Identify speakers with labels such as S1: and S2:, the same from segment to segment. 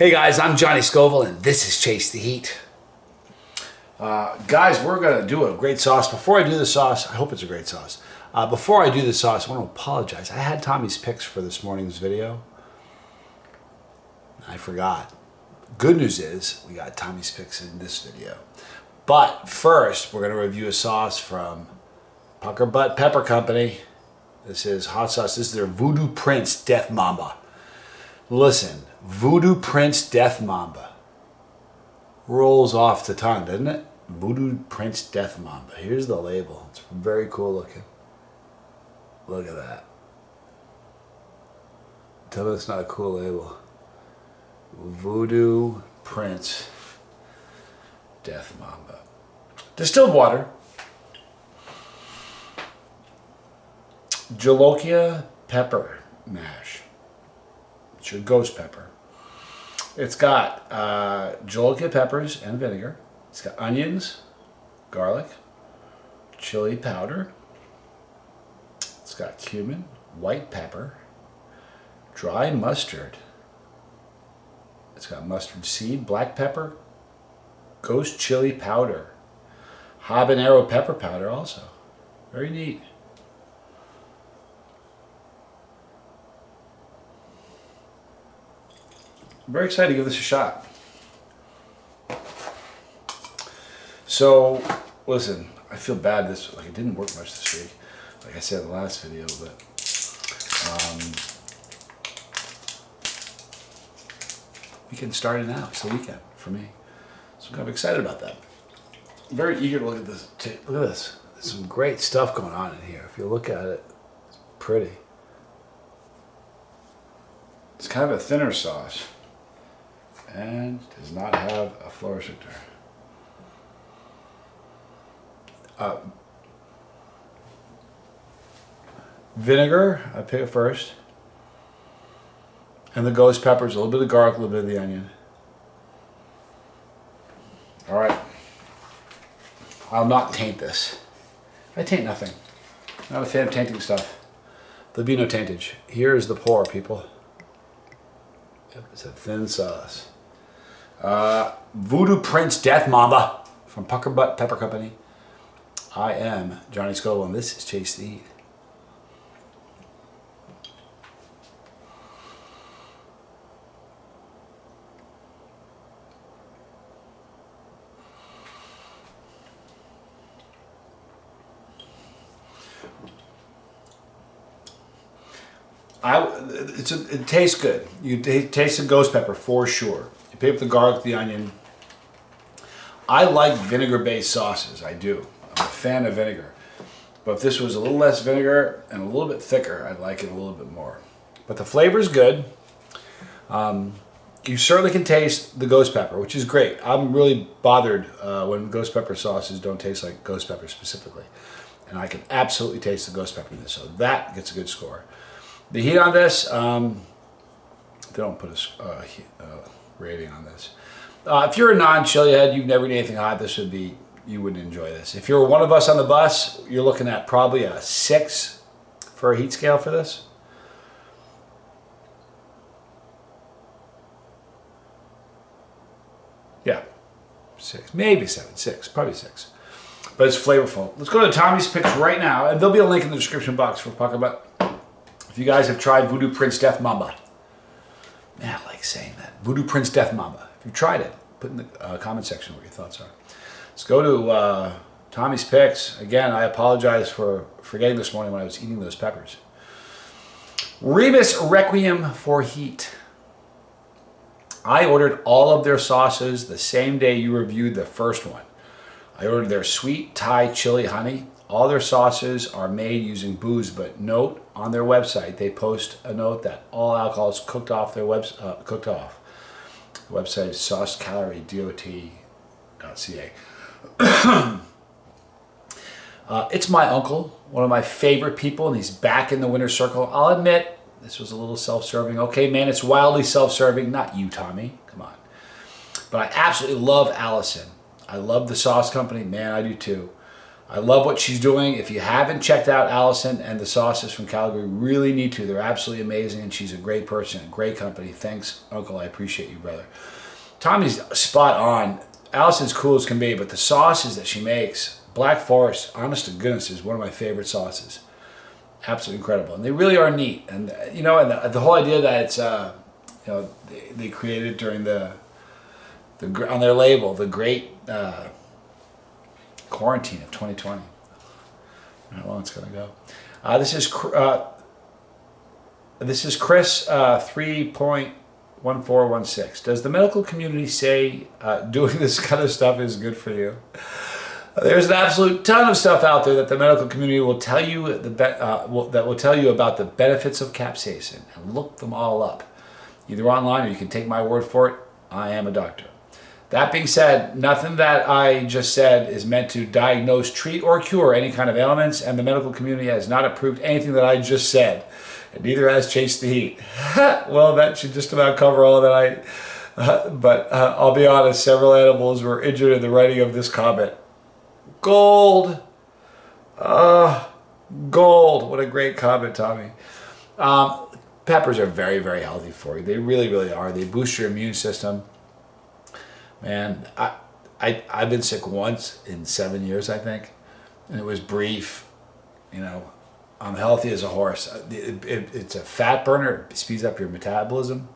S1: Hey guys, I'm Johnny Scoville and this is Chase the Heat. Guys, we're going to do a great sauce. Before I do the sauce, I hope it's a great sauce. Before I do the sauce, I want to apologize. I had Tommy's picks for this morning's video. I forgot. Good news is we got Tommy's picks in this video. But first, we're going to review a sauce from Puckerbutt Pepper Company. This is hot sauce. This is their Voodoo Prince Death Mamba. Listen, Voodoo Prince Death Mamba. Rolls off the tongue, doesn't it? Voodoo Prince Death Mamba. Here's the label. It's very cool looking. Look at that. Tell me it's not a cool label. Voodoo Prince Death Mamba. Distilled water. Jolokia pepper mash. It's your ghost pepper. It's got jolokia peppers and vinegar. It's got onions, garlic, chili powder. It's got cumin, white pepper, dry mustard. It's got mustard seed, black pepper, ghost chili powder, habanero pepper powder also. Very neat. I'm very excited to give this a shot. So, listen, I feel bad it didn't work much this week, like I said in the last video, but weekend started now. It's the weekend for me. So I'm kind of excited about that. I'm very eager to look at this. Look at this. There's some great stuff going on in here. If you look at it, it's pretty. It's kind of a thinner sauce. And does not have a flow restrictor. Vinegar, I pick it first. And the ghost peppers, a little bit of garlic, a little bit of the onion. All right. I'll not taint this. I taint nothing. Not a fan of tainting stuff. There'll be no taintage. Here's the pour, people. Yep, it's a thin sauce. Voodoo Prince Death Mamba from Puckerbutt Pepper Company. I am Johnny Scoville and this is Chase the Heat. It tastes good. You taste the ghost pepper for sure. You pick up the garlic, the onion. I like vinegar-based sauces. I do. I'm a fan of vinegar. But if this was a little less vinegar and a little bit thicker, I'd like it a little bit more. But the flavor's good. You certainly can taste the ghost pepper, which is great. I'm really bothered when ghost pepper sauces don't taste like ghost pepper specifically. And I can absolutely taste the ghost pepper in this, so that gets a good score. The heat on this, they don't put a rating on this. If you're a non-chili head, you've never eaten anything hot, you wouldn't enjoy this. If you're one of us on the bus, you're looking at probably a 6 for a heat scale for this. Yeah, 6, maybe 7, 6, probably 6. But it's flavorful. Let's go to Tommy's picks right now, and there'll be a link in the description box for Puckerbutt. If you guys have tried Voodoo Prince Death Mamba. Man, I like saying that. Voodoo Prince Death Mamba. If you've tried it, put in the comment section what your thoughts are. Let's go to Tommy's picks. Again, I apologize for forgetting this morning when I was eating those peppers. Rebus Requiem for Heat. I ordered all of their sauces the same day you reviewed the first one. I ordered their sweet Thai chili honey. All their sauces are made using booze, but note on their website they post a note that all alcohol is cooked off their cooked off. The website is saucecalorie.dot.ca. It's my uncle, one of my favorite people, and he's back in the winner's circle. I'll admit this was a little self-serving. Okay, man, it's wildly self-serving. Not you, Tommy. Come on. But I absolutely love Allison. I love the sauce company. Man, I do too. I love what she's doing. If you haven't checked out Allison and the sauces from Calgary, really need to. They're absolutely amazing, and she's a great person, a great company. Thanks, Uncle. I appreciate you, brother. Tommy's spot on. Allison's cool as can be, but the sauces that she makes, Black Forest, honest to goodness, is one of my favorite sauces. Absolutely incredible, and they really are neat. And you know, and the whole idea that it's you know, they created during the on their label the great quarantine of 2020. I don't know how long it's gonna go. This is Chris 3.1416. Does the medical community say doing this kind of stuff is good for you? There's an absolute ton of stuff out there that the medical community will tell you that will tell you about the benefits of capsaicin, and look them all up, either online or you can take my word for it. I am a doctor. That being said, nothing that I just said is meant to diagnose, treat, or cure any kind of ailments, and the medical community has not approved anything that I just said, and neither has Chase the Heat. Well, that should just about cover all that but I'll be honest, several animals were injured in the writing of this comment. Gold. Gold. What a great comment, Tommy. Peppers are very, very healthy for you. They really, really are. They boost your immune system. Man, I've been sick once in 7 years, I think, and it was brief. You know, I'm healthy as a horse. It's a fat burner. It speeds up your metabolism.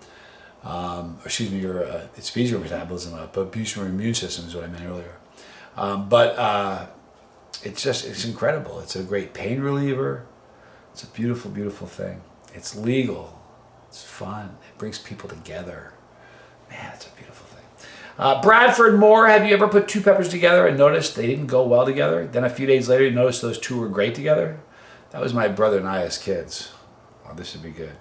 S1: It speeds your metabolism up, but boosts your immune system is what I meant earlier. It's incredible. It's a great pain reliever. It's a beautiful, beautiful thing. It's legal. It's fun. It brings people together. Man, it's a beautiful thing. Bradford Moore, have you ever put two peppers together and noticed they didn't go well together? Then a few days later, you noticed those two were great together? That was my brother and I as kids. Oh, this would be good.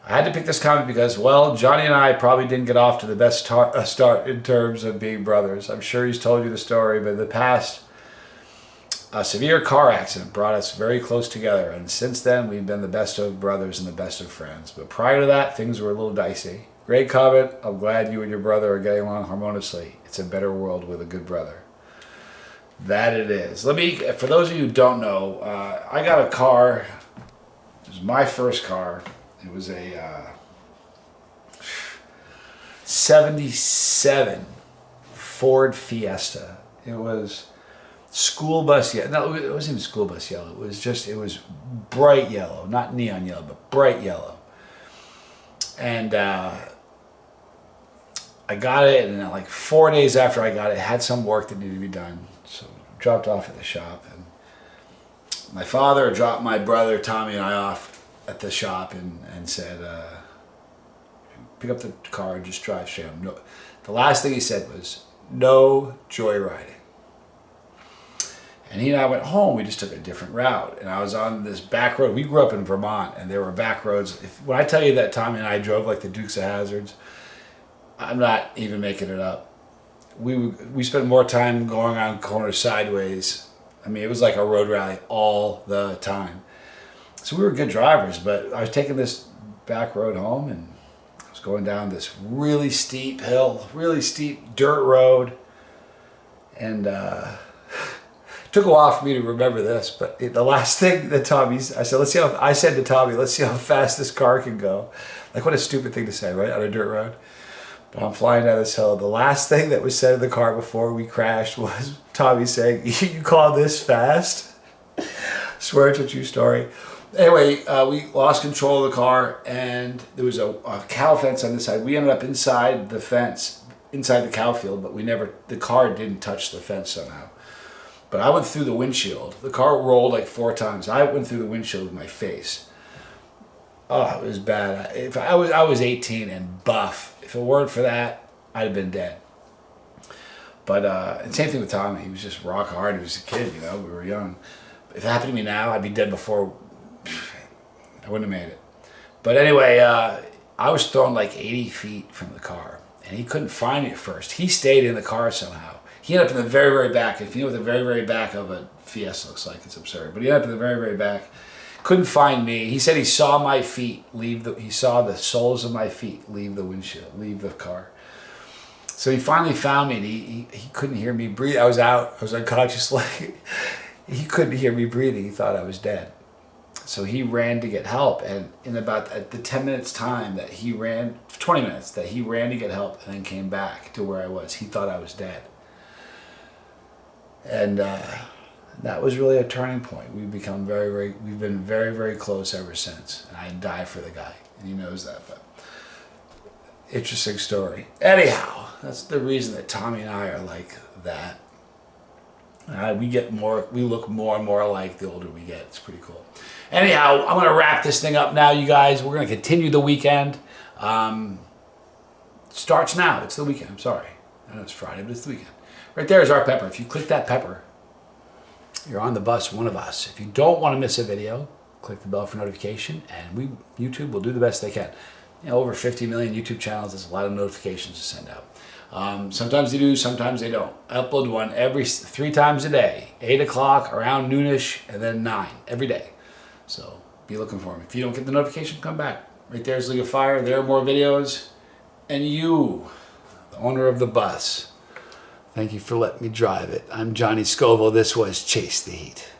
S1: I had to pick this comment because, well, Johnny and I probably didn't get off to the best start in terms of being brothers. I'm sure he's told you the story, but in the past, a severe car accident brought us very close together, and since then, we've been the best of brothers and the best of friends. But prior to that, things were a little dicey. Great comment. I'm glad you and your brother are getting along harmoniously. It's a better world with a good brother. That it is. For those of you who don't know, I got a car. It was my first car. It was a 77 Ford Fiesta. It was school bus yellow. No, it wasn't even school bus yellow. It was bright yellow, not neon yellow, but bright yellow. And I got it, and like 4 days after I got it, had some work that needed to be done. So dropped off at the shop, and my father dropped my brother Tommy and I off at the shop and said, pick up the car and just drive straight home. No, the last thing he said was, no joyriding. And he and I went home. We just took a different route. And I was on this back road. We grew up in Vermont, and there were back roads. When I tell you that Tommy and I drove like the Dukes of Hazzards, I'm not even making it up. We spent more time going on corners sideways. I mean, it was like a road rally all the time. So we were good drivers, but I was taking this back road home, and I was going down this really steep hill, really steep dirt road, and took a while for me to remember this. But the last thing that I said to Tommy, let's see how fast this car can go. Like, what a stupid thing to say, right, on a dirt road. But I'm flying down this hill. The last thing that was said in the car before we crashed was Tommy saying, "You call this fast?" Swear it's a true story. Anyway, we lost control of the car, and there was a cow fence on this side. We ended up inside the fence, inside the cow field, but the car didn't touch the fence somehow. But I went through the windshield. The car rolled like 4 times. I went through the windshield with my face. Oh, it was bad. I was 18 and buff. If it weren't for that, I'd have been dead. But and same thing with Tommy. He was just rock hard. He was a kid, you know. We were young. If it happened to me now, I'd be dead before. I wouldn't have made it. But anyway, I was thrown like 80 feet from the car, and he couldn't find me at first. He stayed in the car somehow. He ended up in the very, very back. If you know what the very, very back of a Fiesta looks like, it's absurd. But he ended up in the very, very back. Couldn't find me. He said he saw my feet leave he saw the soles of my feet leave the windshield, leave the car. So he finally found me, and he couldn't hear me breathe. I was out. I was unconscious. Like, he couldn't hear me breathing. He thought I was dead. So he ran to get help, and in about at the 10 minutes time that he ran, 20 minutes that he ran to get help, and then came back to where I was. He thought I was dead, and that was really a turning point. We've become we've been very, very close ever since. And I die for the guy, and he knows that. But interesting story. Anyhow, that's the reason that Tommy and I are like that. We look more and more alike the older we get. It's pretty cool. Anyhow, I'm going to wrap this thing up now, you guys. We're going to continue the weekend. Starts now. It's the weekend. I'm sorry. I know it's Friday, but it's the weekend. Right there is our pepper. If you click that pepper, you're on the bus, one of us. If you don't want to miss a video, click the bell for notification, and YouTube will do the best they can. You know, over 50 million YouTube channels. There's a lot of notifications to send out. Sometimes they do, sometimes they don't. I upload one 3 times a day, 8 o'clock, around noonish, and then 9 every day. So be looking for them. If you don't get the notification, come back. Right there's League of Fire. There are more videos. And you, the owner of the bus, thank you for letting me drive it. I'm Johnny Scoville. This was Chase the Heat.